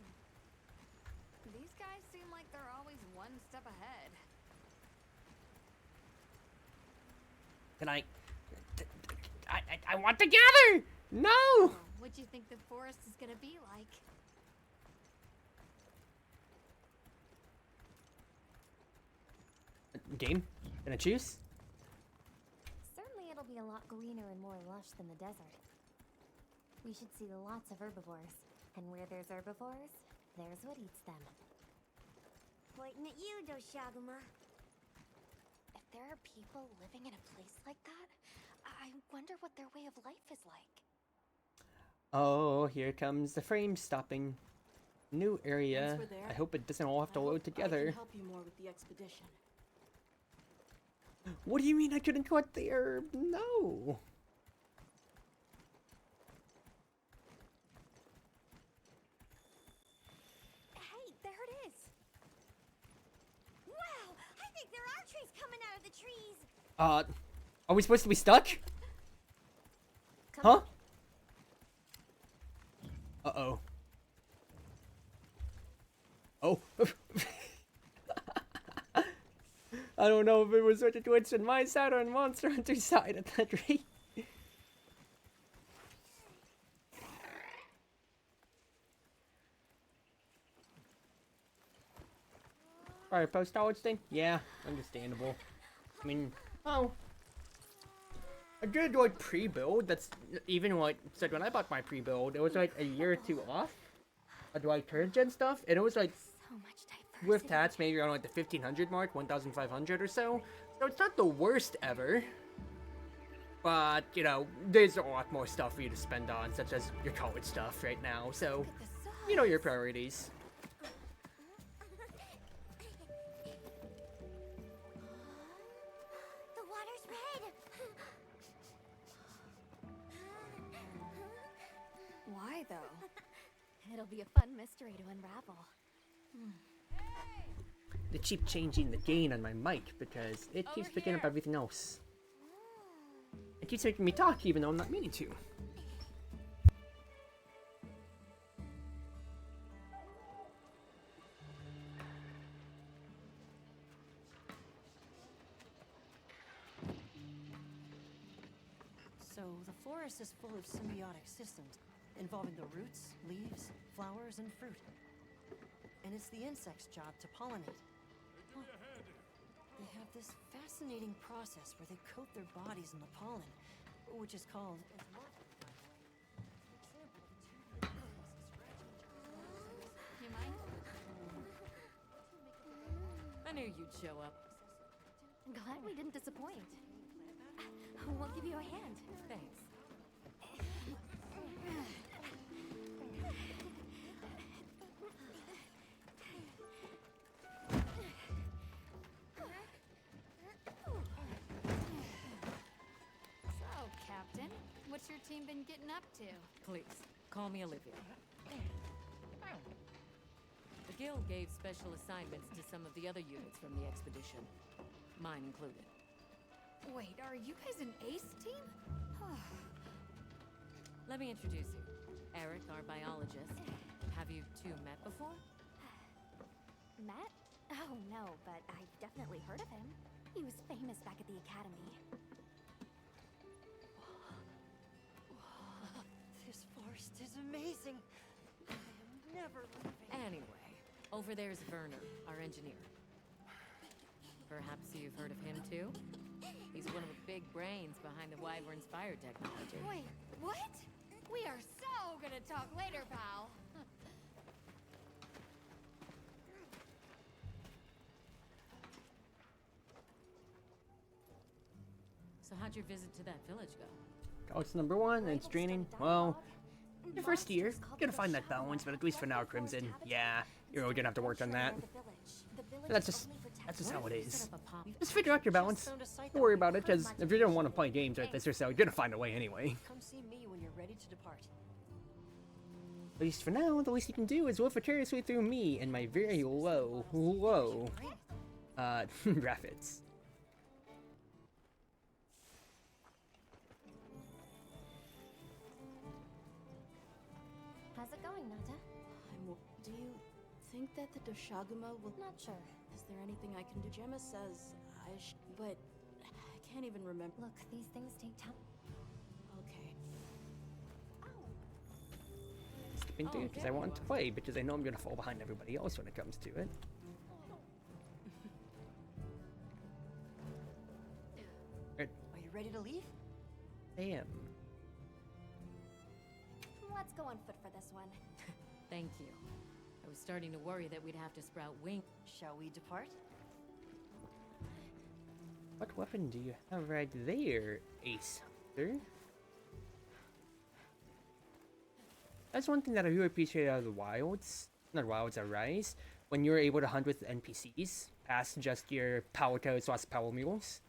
These guys seem like they're always one step ahead. Can I want to gather! No! Oh, what do you think the forest is gonna be like? Game? Gonna choose? Certainly it'll be a lot greener and more lush than the desert. We should see lots of herbivores. And where there's herbivores, there's what eats them. Pointing at you, Doshaguma. If there are people living in a place like that, I wonder what their way of life is like. Oh, here comes the frame stopping. New area. I hope it doesn't all have to load together. I can help you more with the expedition. What do you mean I couldn't collect the herb? No. Hey, there it is. Wow, I think there are trees coming out of the trees. Are we supposed to be stuck? Huh? Uh-oh. Oh. I don't know if it was such a glitch on my side or on Monster Hunter's side at that rate. Alright, post-college thing? Yeah, understandable. I mean, oh. A good, like, pre-build that's even, like, so when I bought my pre-build, it was, like, a year or two off of, like, third gen stuff, and it was, like, So much diversity. with tats, maybe around, like, the 1500 mark, 1500 or so. So it's not the worst ever. But, you know, there's a lot more stuff for you to spend on, such as your college stuff right now, so, you know your priorities. Why, though? It'll be a fun mystery to unravel. They keep changing the gain on my mic because it keeps picking up everything else. It keeps making me talk even though I'm not meaning to. So, the forest is full of symbiotic systems, involving the roots, leaves, flowers, and fruit. And it's the insect's job to pollinate. Oh, they have this fascinating process where they coat their bodies in the pollen, which is called... You mind? I knew you'd show up. Glad we didn't disappoint. We'll give you a hand. Thanks. So, Captain, what's your team been getting up to? Please, call me Olivia. The guild gave special assignments to some of the other units from the expedition, mine included. Wait, are you guys an ace team? Let me introduce you. Eric, our biologist. Have you two met before? Matt? Oh, no, but I've definitely heard of him. He was famous back at the academy. This forest is amazing. I am never leaving. Anyway, over there's Werner, our engineer. Perhaps you've heard of him too? He's one of the big brains behind the Wyvern's fire technology. Wait, what? We are so gonna talk later, pal. So how'd your visit to that village go? Oh, it's number one, and it's draining. Well, your first year, you gotta find that balance, but at least for now, Crimson, yeah, you're gonna have to work on that. That's just how it is. Just figure out your balance. Don't worry about it, because if you don't want to play games like this or so, you're gonna find a way anyway. Come see me when you're ready to depart. At least for now, the least you can do is live vicariously through me and my very low graphics. How's it going, Nata? Do you think that the Doshaguma will... Not sure. Is there anything I can do? Gemma says but I can't even remember. Look, these things take time. Okay. Skipping through because I want to play, because I know I'm gonna fall behind everybody else when it comes to it. Are you ready to leave? I am. Let's go on foot for this one. Thank you. I was starting to worry that we'd have to sprout wings. Shall we depart? What weapon do you have right there, Ace Hunter? That's one thing that I really appreciate out of the wilds. Not wilds, Rise. When you're able to hunt with NPCs, past just your power toads plus power mules.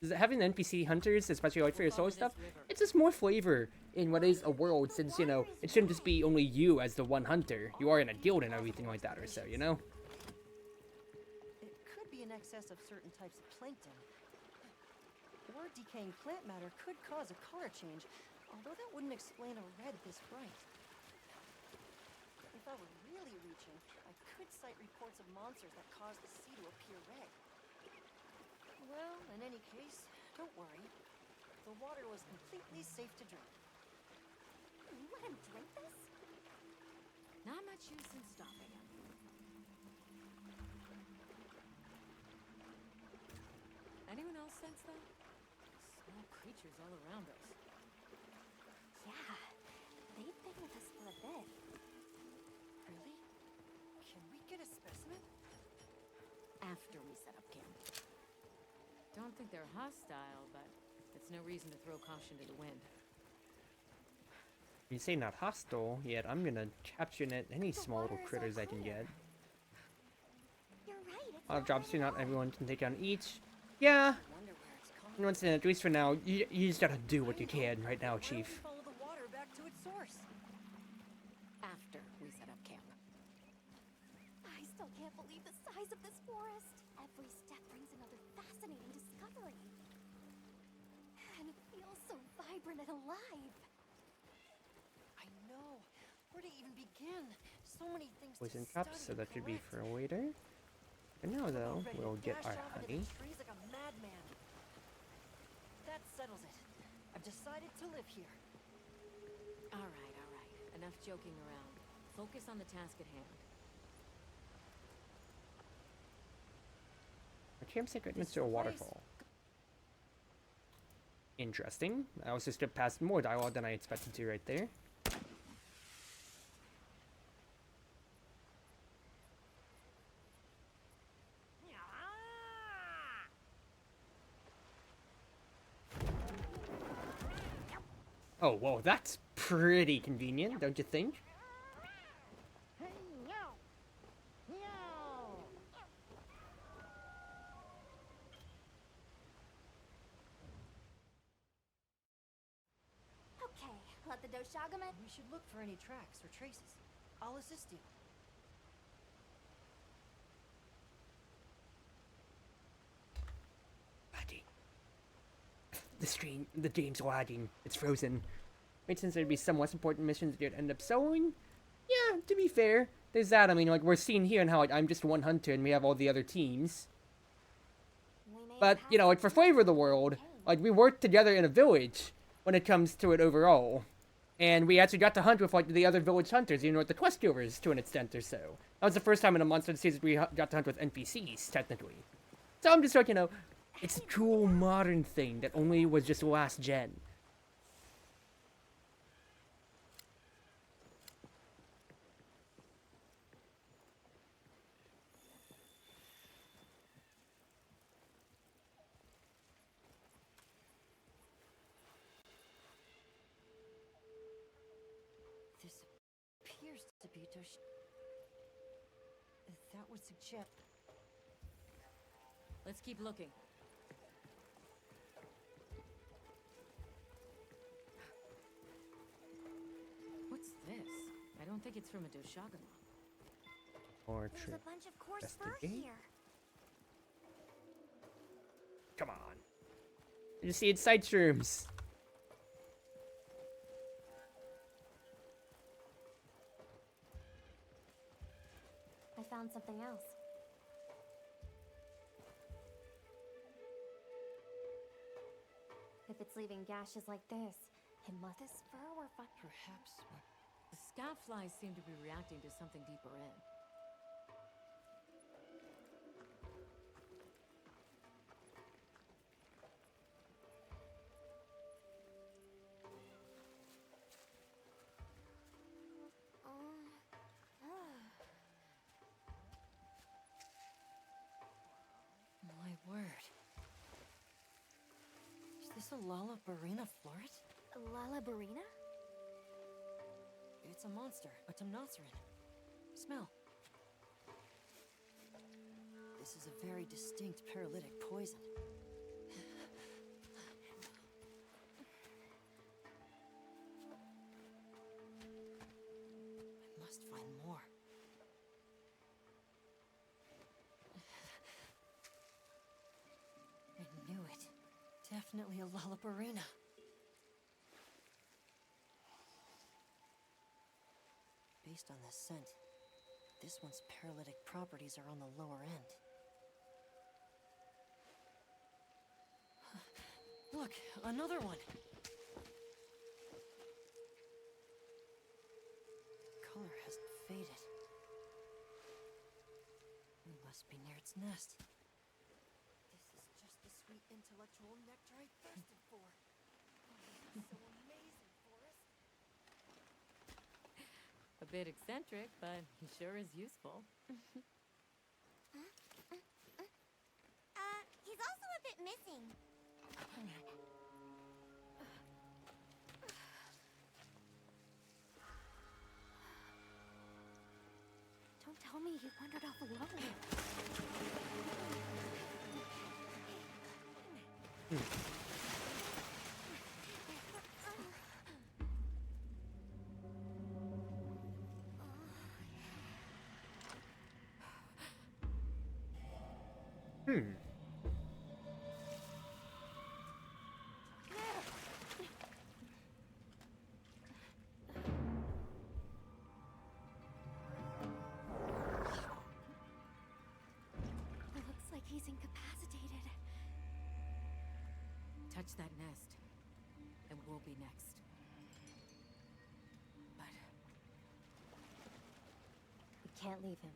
Having NPC hunters, especially like for your soul stuff, it's just more flavor in what is a world, since, you know, it shouldn't just be only you as the one hunter. You are in a guild and everything like that or so, you know? It could be in excess of certain types of plankton. Or decaying plant matter could cause a color change, although that wouldn't explain a red this bright. If I were really reaching, I could cite reports of monsters that cause the sea to appear red. Well, in any case, don't worry. The water was completely safe to drink. You let him drink this? Not much use in stopping him. Anyone else sense that? Small creatures all around us. Yeah, they've been with us for a bit. Really? Can we get a specimen? After we set up camp. Don't think they're hostile, but it's no reason to throw caution to the wind. You say not hostile, yet I'm gonna capture net any small little critters I can get. You're right. A lot of jobs too, not everyone can take on each. Yeah. Once in, at least for now, you just gotta do what you can right now, Chief. Follow the water back to its source. can't believe the size of this forest. Every step brings another fascinating discovery. And it feels so vibrant and alive. I know. Where to even begin? So many things Poison to cups, study so and that should be correct. for later. For now, though, Already we'll get dashed our off into honey. the trees like a madman. That settles it. I've decided to live here. All right, all right. Enough joking around. Focus on the task at hand. Our campsite right next to a waterfall. Interesting. I also skipped past more dialogue than I expected to right there. Oh, whoa, that's pretty convenient, don't you think? Okay, let the Doshagama... We should look for any tracks or traces. I'll assist you. Lagging. The game's lagging. It's frozen. Made sense there'd be some less important missions that you'd end up soloing. Yeah, to be fair, there's that. I mean, like, we're seeing here and how, like, I'm just one hunter and we have all the other teams. But, you know, like, for flavor of the world, like, we work together in a village when it comes to it overall. And we actually got to hunt with, like, the other village hunters, you know, with the quest givers to an extent or so. That was the first time in a Monster season we got to hunt with NPCs, technically. So I'm just like, you know, it's a cool modern thing that only was just last gen. This appears to be That would suggest... Let's keep looking. What's this? I don't think it's from a Doshagama. Or There's a bunch of coarse fur investigate? here. Come on. You just see it's side shrooms. I found something else. If it's leaving gashes like this, it must... This fur were Perhaps... The scout flies seem to be reacting to something deeper in. My word. Is this a Lalabarina floret? Lalabarina? It's a monster, a Temnoceran. Smell. This is a very distinct paralytic poison. I must find more. I knew it. Definitely a Lalabarina. Based on this scent, this one's paralytic properties are on the lower end. Look, another one! Color has faded. We must be near its nest. This is just the sweet intellectual nectar I thirsted for. Oh, so amazing, Forrest. A bit eccentric, but he sure is useful. He's also a bit missing. Don't tell me he wandered off alone. Looks like he's incapacitated. Touch that nest, and we'll be next. But We can't leave him.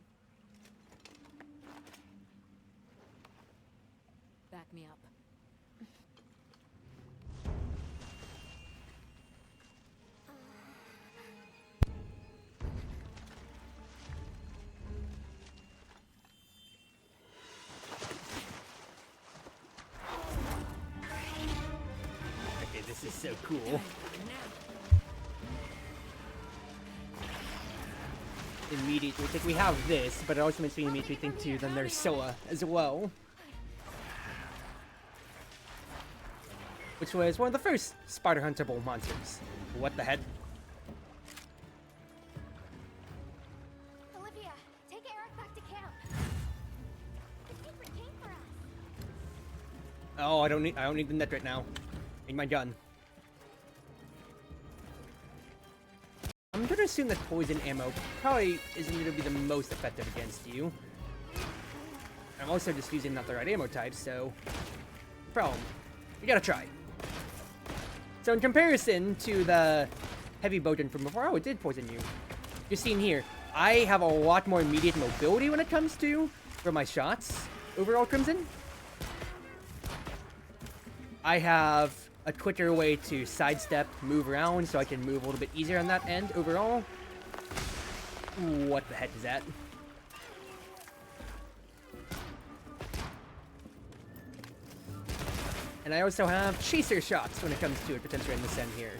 back me up. Okay, this is so cool. Immediately, like we have this, but it also makes me immediately think too. Then there's Soa as well, which was one of the first spider huntable monsters. What the heck? Olivia, take Eric back to camp. The secret came for us. Oh, I don't need the net right now. I need my gun. I'm gonna assume that poison ammo probably isn't gonna be the most effective against you. I'm also just using not the right ammo type, so problem. We gotta try. So in comparison to the heavy bowgun from before, oh, it did poison you. You're seeing here, I have a lot more immediate mobility when it comes to for my shots. Overall, Crimson, I have a quicker way to sidestep, move around, so I can move a little bit easier on that end overall. What the heck is that? And I also have chaser shots when it comes to it, potentially in this end here.